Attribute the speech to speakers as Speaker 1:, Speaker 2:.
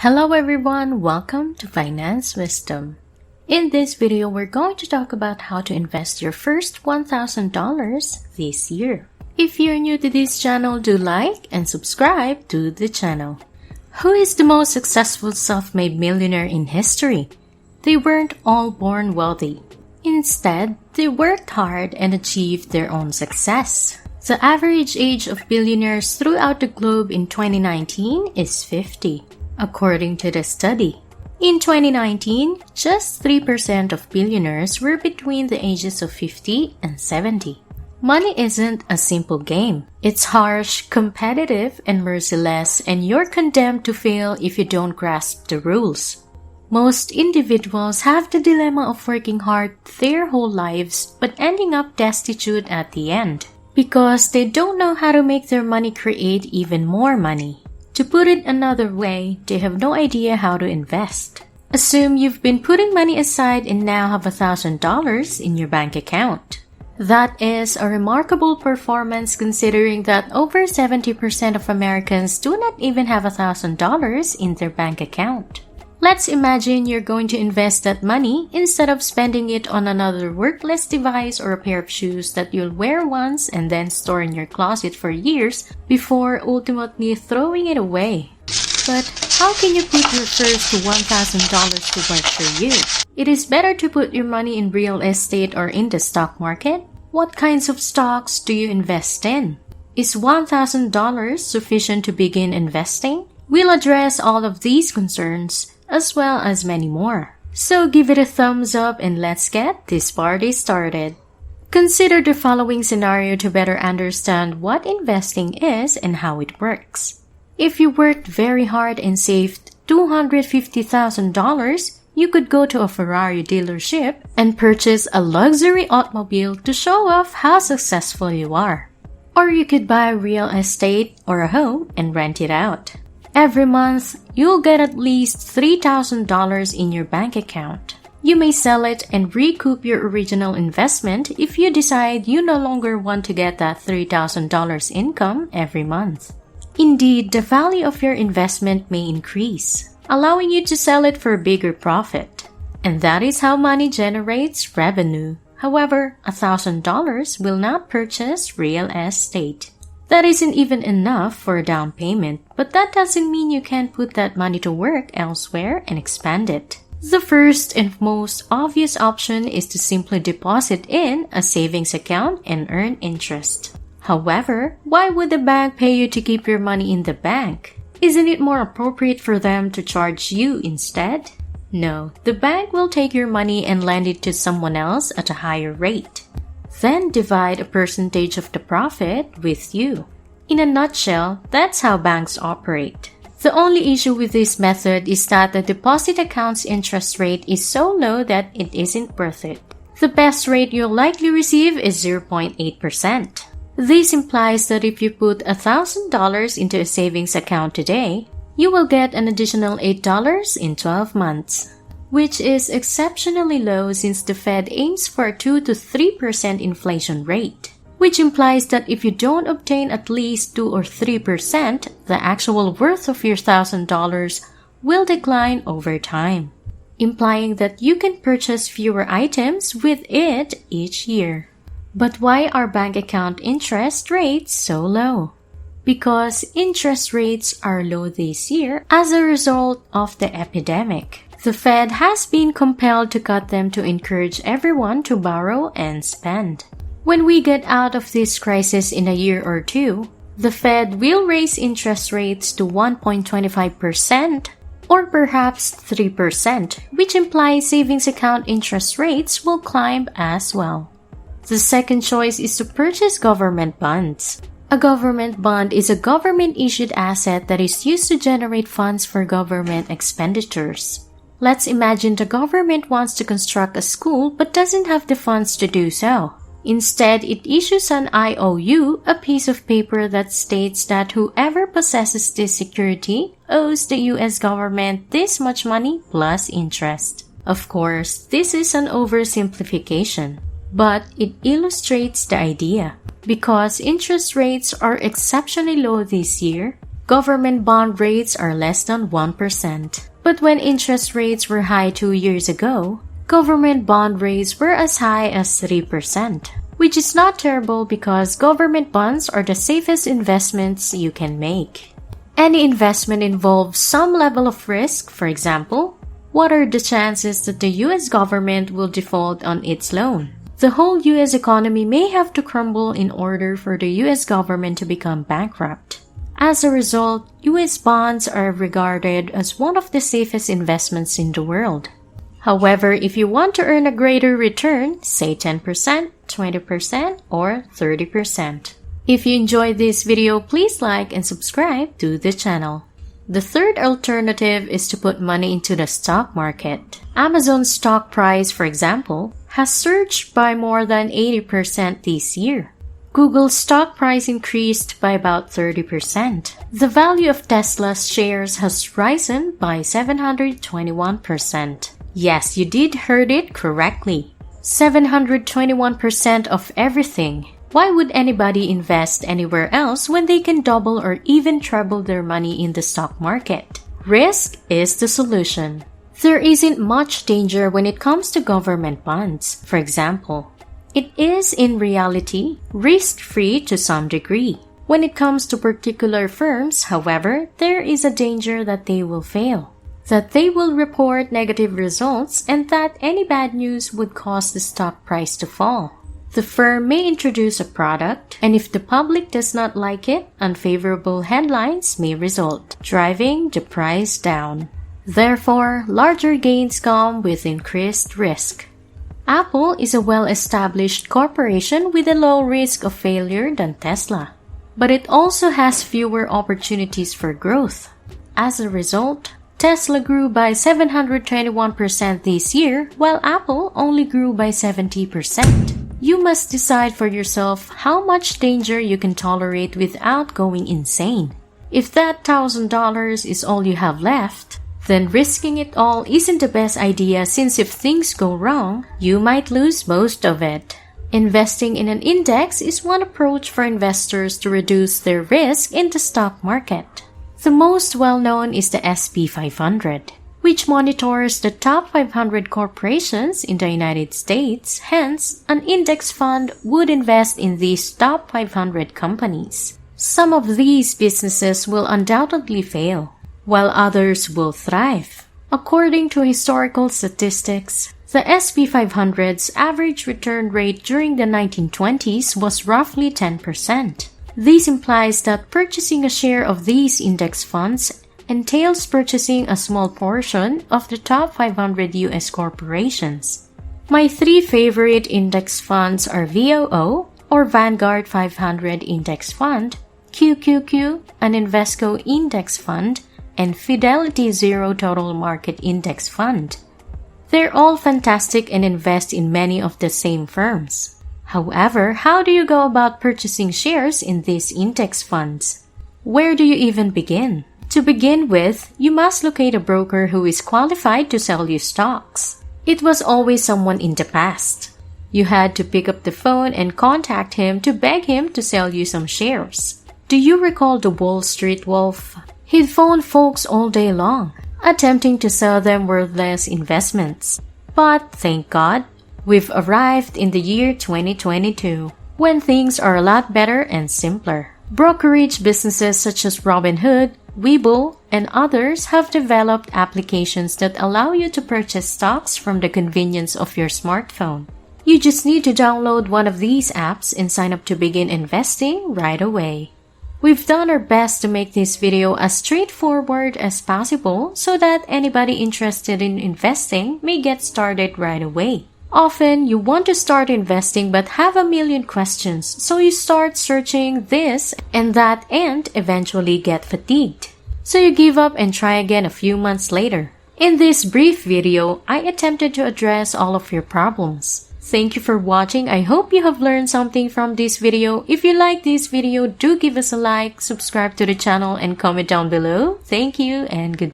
Speaker 1: Hello everyone, welcome to Finance Wisdom. In this video, we're going to talk about how to invest your first $1,000 this year. If you're new to this channel, do like and subscribe to the channel. Who is the most successful self-made millionaire in history? They weren't all born wealthy. Instead, they worked hard and achieved their own success. The average age of billionaires throughout the globe in 2019 is 50. According to the study. In 2019, just 3% of billionaires were between the ages of 50 and 70. Money isn't a simple game. It's harsh, competitive, and merciless, and you're condemned to fail if you don't grasp the rules. Most individuals have the dilemma of working hard their whole lives but ending up destitute at the end because they don't know how to make their money create even more money. To put it another way, they have no idea how to invest. Assume you've been putting money aside and now have $1,000 in your bank account. That is a remarkable performance considering that over 70% of Americans do not even have $1,000 in their bank account. Let's imagine you're going to invest that money instead of spending it on another worthless device or a pair of shoes that you'll wear once and then store in your closet for years before ultimately throwing it away. But how can you put your first $1,000 to work for you? It is better to put your money in real estate or in the stock market. What kinds of stocks do you invest in? Is $1,000 sufficient to begin investing? We'll address all of these concerns as well as many more. So give it a thumbs up and let's get this party started. Consider the following scenario to better understand what investing is and how it works. If you worked very hard and saved $250,000, you could go to a Ferrari dealership and purchase a luxury automobile to show off how successful you are. Or you could buy real estate or a home and rent it out. Every month, you'll get at least $3,000 in your bank account. You may sell it and recoup your original investment if you decide you no longer want to get that $3,000 income every month. Indeed, the value of your investment may increase, allowing you to sell it for a bigger profit. And that is how money generates revenue. However, $1,000 will not purchase real estate. That isn't even enough for a down payment, but that doesn't mean you can't put that money to work elsewhere and expand it. The first and most obvious option is to simply deposit in a savings account and earn interest. However, why would the bank pay you to keep your money in the bank? Isn't it more appropriate for them to charge you instead? No, the bank will take your money and lend it to someone else at a higher rate. Then divide a percentage of the profit with you. In a nutshell, that's how banks operate. The only issue with this method is that the deposit account's interest rate is so low that it isn't worth it. The best rate you'll likely receive is 0.8%. This implies that if you put $1,000 into a savings account today, you will get an additional $8 in 12 months. Which is exceptionally low since the Fed aims for a 2 to 3% inflation rate, which implies that if you don't obtain at least 2 or 3%, the actual worth of your $1,000 will decline over time, implying that you can purchase fewer items with it each year. But why are bank account interest rates so low? Because interest rates are low this year as a result of the epidemic. The Fed has been compelled to cut them to encourage everyone to borrow and spend. When we get out of this crisis in a year or two, the Fed will raise interest rates to 1.25% or perhaps 3%, which implies savings account interest rates will climb as well. The second choice is to purchase government bonds. A government bond is a government-issued asset that is used to generate funds for government expenditures. Let's imagine the government wants to construct a school but doesn't have the funds to do so. Instead, it issues an IOU, a piece of paper that states that whoever possesses this security owes the US government this much money plus interest. Of course, this is an oversimplification, but it illustrates the idea. Because interest rates are exceptionally low this year, Government bond rates are less than 1%. But when interest rates were high 2 years ago, government bond rates were as high as 3%, which is not terrible because government bonds are the safest investments you can make. Any investment involves some level of risk. For example, what are the chances that the US government will default on its loan? The whole US economy may have to crumble in order for the US government to become bankrupt. As a result, US bonds are regarded as one of the safest investments in the world. However, if you want to earn a greater return, say 10%, 20%, or 30%. If you enjoyed this video, please like and subscribe to the channel. The third alternative is to put money into the stock market. Amazon's stock price, for example, has surged by more than 80% this year. Google's stock price increased by about 30%. The value of Tesla's shares has risen by 721%. Yes, you did heard it correctly. 721% of everything. Why would anybody invest anywhere else when they can double or even treble their money in the stock market? Risk is the solution. There isn't much danger when it comes to government bonds, for example. It is, in reality, risk-free to some degree. When it comes to particular firms, however, there is a danger that they will fail, that they will report negative results, and that any bad news would cause the stock price to fall. The firm may introduce a product, and if the public does not like it, unfavorable headlines may result, driving the price down. Therefore, larger gains come with increased risk. Apple is a well-established corporation with a low risk of failure than Tesla, but it also has fewer opportunities for growth. As a result, Tesla grew by 721% this year, while Apple only grew by 70%. You must decide for yourself how much danger you can tolerate without going insane. If that $1,000 is all you have left, then risking it all isn't the best idea, since if things go wrong, you might lose most of it. Investing in an index is one approach for investors to reduce their risk in the stock market. The most well-known is the S&P 500, which monitors the top 500 corporations in the United States. Hence, an index fund would invest in these top 500 companies. Some of these businesses will undoubtedly fail, while others will thrive. According to historical statistics, the S&P 500's average return rate during the 1920s was roughly 10%. This implies that purchasing a share of these index funds entails purchasing a small portion of the top 500 US corporations. My 3 favorite index funds are VOO, or Vanguard 500 Index Fund, QQQ, an Invesco Index Fund, and Fidelity Zero Total Market Index Fund. They're all fantastic and invest in many of the same firms. However, how do you go about purchasing shares in these index funds? Where do you even begin? To begin with, you must locate a broker who is qualified to sell you stocks. It was always someone in the past. You had to pick up the phone and contact him to beg him to sell you some shares. Do you recall the Wall Street Wolf? He'd phone folks all day long, attempting to sell them worthless investments. But thank God, we've arrived in the year 2022, when things are a lot better and simpler. Brokerage businesses such as Robinhood, Webull, and others have developed applications that allow you to purchase stocks from the convenience of your smartphone. You just need to download one of these apps and sign up to begin investing right away. We've done our best to make this video as straightforward as possible so that anybody interested in investing may get started right away. Often, you want to start investing but have a million questions, so you start searching this and that and eventually get fatigued. So you give up and try again a few months later. In this brief video, I attempted to address all of your problems. Thank you for watching. I hope you have learned something from this video. If you like this video, do give us a like, subscribe to the channel, and comment down below. Thank you and goodbye.